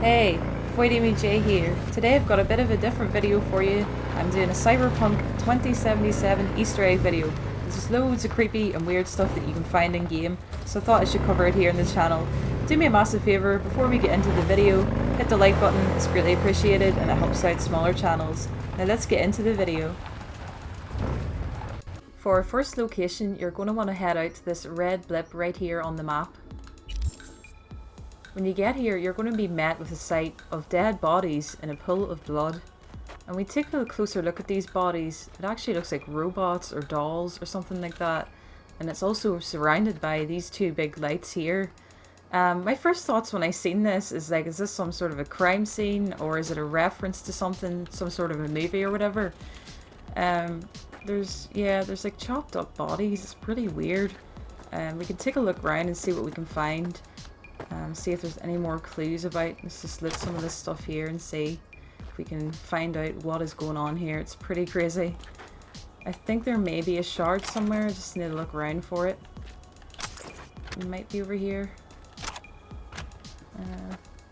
Hey, J here. Today I've got a bit of a different video for you. I'm doing a Cyberpunk 2077 Easter egg video. There's loads of creepy and weird stuff that you can find in game, so I thought I should cover it here in the channel. Do me a massive favour, before we get into the video, hit the like button, it's greatly appreciated and it helps out smaller channels. Now let's get into the video. For our first location, you're going to want to head out to this red blip right here on the map. When you get here, you're going to be met with a sight of dead bodies in a pool of blood. And we take a closer look at these bodies, it actually looks like robots or dolls or something like that. And it's also surrounded by these two big lights here. My first thoughts when I seen this is like, is this some sort of a crime scene or is it a reference to something, some sort of a movie or whatever? There's like chopped up bodies, it's pretty weird. We can take a look around and see what we can find. See if there's any more clues about. Let's just loot some of this stuff here and see if we can find out what is going on here. It's pretty crazy. I think there may be a shard somewhere, I just need to look around for it. It might be over here.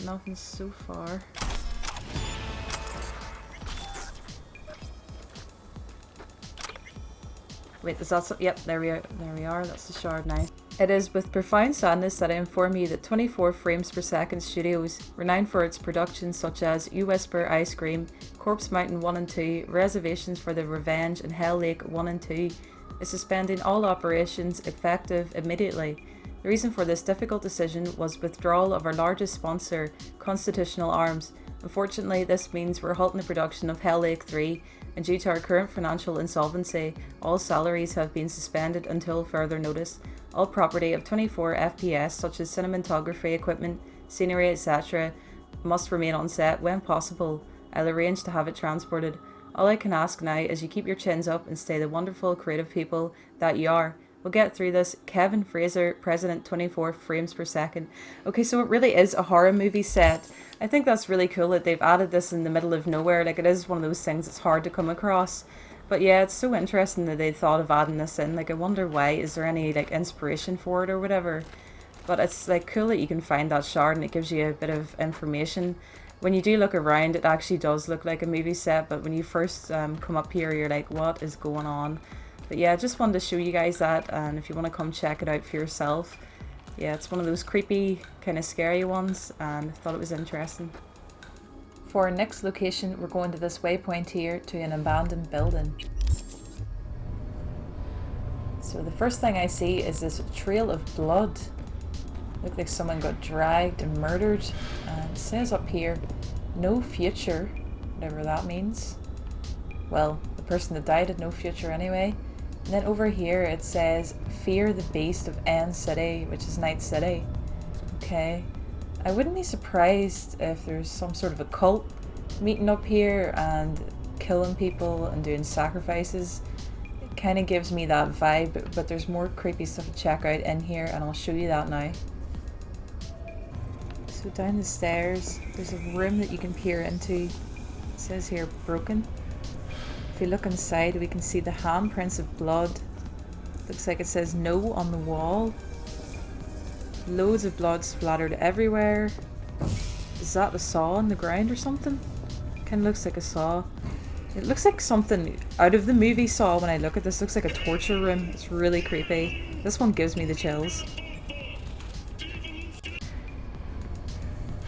Nothing so far. Wait, is that so? Yep, there we are. That's the shard now. It is with profound sadness that I inform you that 24 frames per second studios, renowned for its productions such as You Whisper, Ice Cream, Corpse Mountain 1 and 2, Reservations for the Revenge and Hell Lake 1 and 2, is suspending all operations effective immediately. The reason for this difficult decision was withdrawal of our largest sponsor, Constitutional Arms. Unfortunately, this means we're halting the production of Hell Lake 3, and due to our current financial insolvency, all salaries have been suspended until further notice. All property of 24 FPS, such as cinematography equipment, scenery, etc., must remain on set when possible. I'll arrange to have it transported. All I can ask now is you keep your chins up and stay the wonderful, creative people that you are. We'll get through this. Kevin Fraser, President 24 frames per second. Okay, so it really is a horror movie set. I think that's really cool that they've added this in the middle of nowhere. Like, it is one of those things that's hard to come across. But yeah, it's so interesting that they thought of adding this in. Like, I wonder why. Is there any like inspiration for it or whatever? But it's like cool that you can find that shard and it gives you a bit of information. When you do look around, it actually does look like a movie set. But when you first come up here, you're like, what is going on? But yeah, I just wanted to show you guys that, and if you want to come check it out for yourself. Yeah, it's one of those creepy, kind of scary ones, and I thought it was interesting. For our next location, we're going to this waypoint here to an abandoned building. So the first thing I see is this trail of blood. Looks like someone got dragged and murdered. And it says up here, no future, whatever that means. Well, the person that died had no future anyway. And then over here it says, fear the beast of N City, which is Night City. Okay. I wouldn't be surprised if there's some sort of a cult meeting up here and killing people and doing sacrifices. It kind of gives me that vibe, but there's more creepy stuff to check out in here and I'll show you that now. So down the stairs, there's a room that you can peer into. It says here, broken. If we look inside, we can see the handprints of blood. Looks like it says no on the wall. Loads of blood splattered everywhere. Is that a saw on the ground or something? Kinda looks like a saw. It looks like something out of the movie Saw when I look at this. Looks like a torture room. It's really creepy. This one gives me the chills.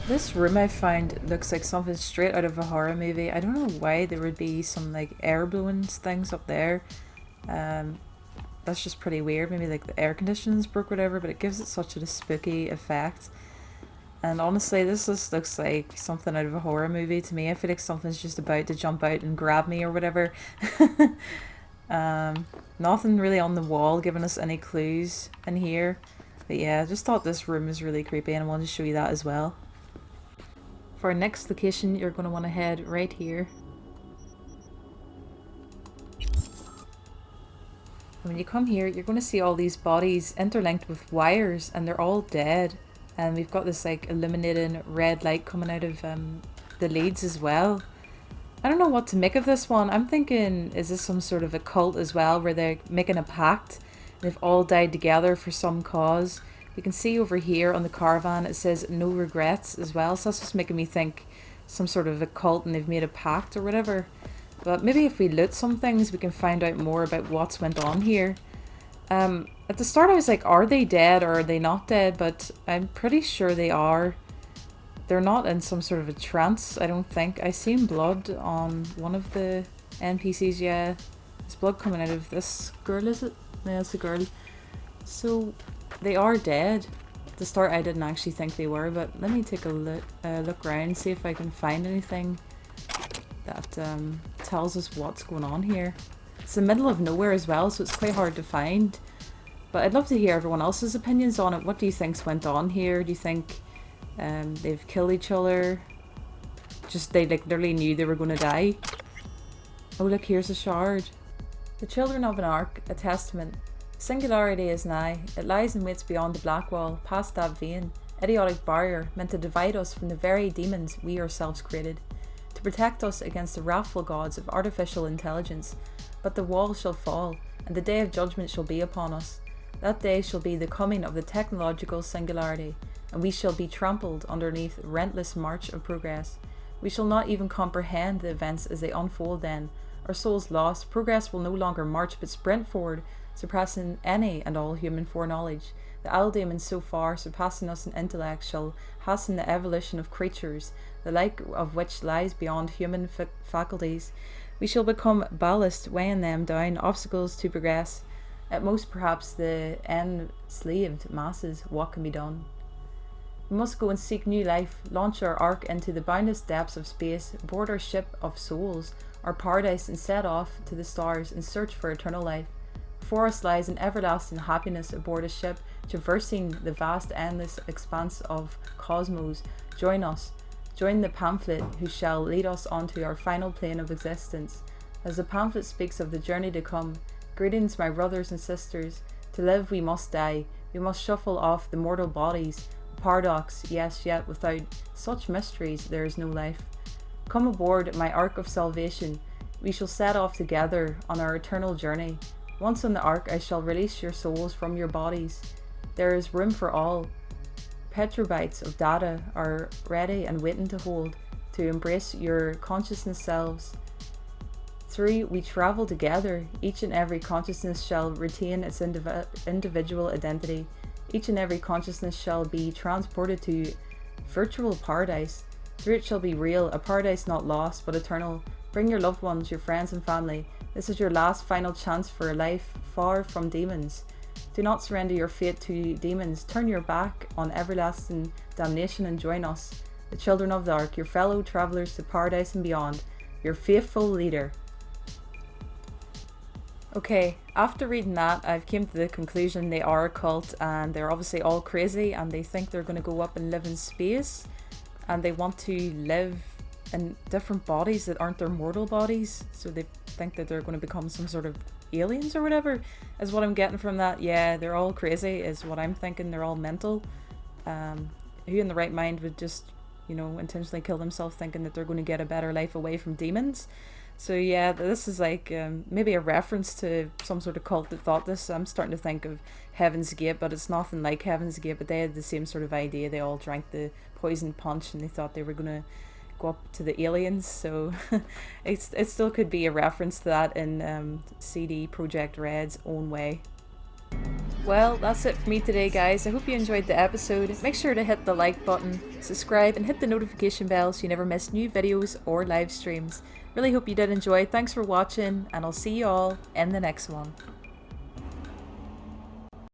This room I found looks like something straight out of a horror movie. I don't know why there would be some like air blowing things up there. That's just pretty weird. Maybe like the air conditioning's broke or whatever, but it gives it such a spooky effect. And honestly, this just looks like something out of a horror movie to me. I feel like something's just about to jump out and grab me or whatever. Nothing really on the wall giving us any clues in here. But yeah, I just thought this room was really creepy and I wanted to show you that as well. For our next location, you're going to want to head right here. When you come here, you're going to see all these bodies interlinked with wires and they're all dead. And we've got this like illuminating red light coming out of the leads as well. I don't know what to make of this one. I'm thinking, is this some sort of a cult as well where they're making a pact? They've all died together for some cause. We can see over here on the Caravan it says no regrets as well, so that's just making me think some sort of a cult and they've made a pact or whatever. But maybe if we loot some things we can find out more about what's went on here. At the start I was like, are they dead or are they not dead? But I'm pretty sure they are. They're not in some sort of a trance, I don't think. I seen blood on one of the NPCs, yeah. There's blood coming out of this girl, is it? Yeah, it's a girl. So, they are dead. At the start I didn't actually think they were, but let me take a look around, see if I can find anything that tells us what's going on here. It's the middle of nowhere as well, so it's quite hard to find. But I'd love to hear everyone else's opinions on it. What do you think's went on here? Do you think they've killed each other? Just they like literally knew they were going to die? Oh look, here's a shard. The children of an ark, a testament. Singularity is nigh. It lies and waits beyond the black wall, past that vain, idiotic barrier meant to divide us from the very demons we ourselves created, to protect us against the wrathful gods of artificial intelligence. But the wall shall fall, and the day of judgment shall be upon us. That day shall be the coming of the technological singularity, and we shall be trampled underneath the relentless march of progress. We shall not even comprehend the events as they unfold then. Our souls lost, progress will no longer march but sprint forward, surpassing any and all human foreknowledge. The Aldemons so far surpassing us in intellect shall hasten the evolution of creatures, the like of which lies beyond human faculties. We shall become ballast, weighing them down, obstacles to progress. At most perhaps the enslaved masses, what can be done? We must go and seek new life, launch our ark into the boundless depths of space, board our ship of souls, our paradise, and set off to the stars in search for eternal life. Before us lies an everlasting happiness aboard a ship, traversing the vast endless expanse of cosmos. Join us, join the pamphlet who shall lead us onto our final plane of existence. As the pamphlet speaks of the journey to come, greetings my brothers and sisters, to live we must die, we must shuffle off the mortal bodies. A paradox, yes, yet without such mysteries there is no life. Come aboard my ark of salvation, we shall set off together on our eternal journey. Once on the ark I shall release your souls from your bodies. There is room for all. Petabytes of data are ready and waiting to hold, to embrace your consciousness selves. 3. We travel together. Each and every consciousness shall retain its individual identity. Each and every consciousness shall be transported to virtual paradise. Through it shall be real, a paradise not lost but eternal. Bring your loved ones, your friends and family. This is your last final chance for a life far from demons. Do not surrender your fate to demons. Turn your back on everlasting damnation and join us, the children of the ark, your fellow travelers to paradise and beyond, your faithful leader. Okay, after reading that, I've came to the conclusion they are a cult and they're obviously all crazy and they think they're going to go up and live in space and they want to live in different bodies that aren't their mortal bodies, so they think that they're going to become some sort of aliens or whatever, is what I'm getting from that. Yeah, they're all crazy is what I'm thinking. They're all mental. Who in the right mind would just, you know, intentionally kill themselves thinking that they're going to get a better life away from demons? So yeah, this is like maybe a reference to some sort of cult that thought this. I'm starting to think of Heaven's Gate, but it's nothing like Heaven's Gate, but they had the same sort of idea. They all drank the poison punch and they thought they were going to go up to the aliens, so it still could be a reference to that in CD Projekt Red's own way. Well, that's it for me today, guys. I hope you enjoyed the episode. Make sure to hit the like button, subscribe, and hit the notification bell so you never miss new videos or live streams. Really hope you did enjoy. Thanks for watching, and I'll see you all in the next one.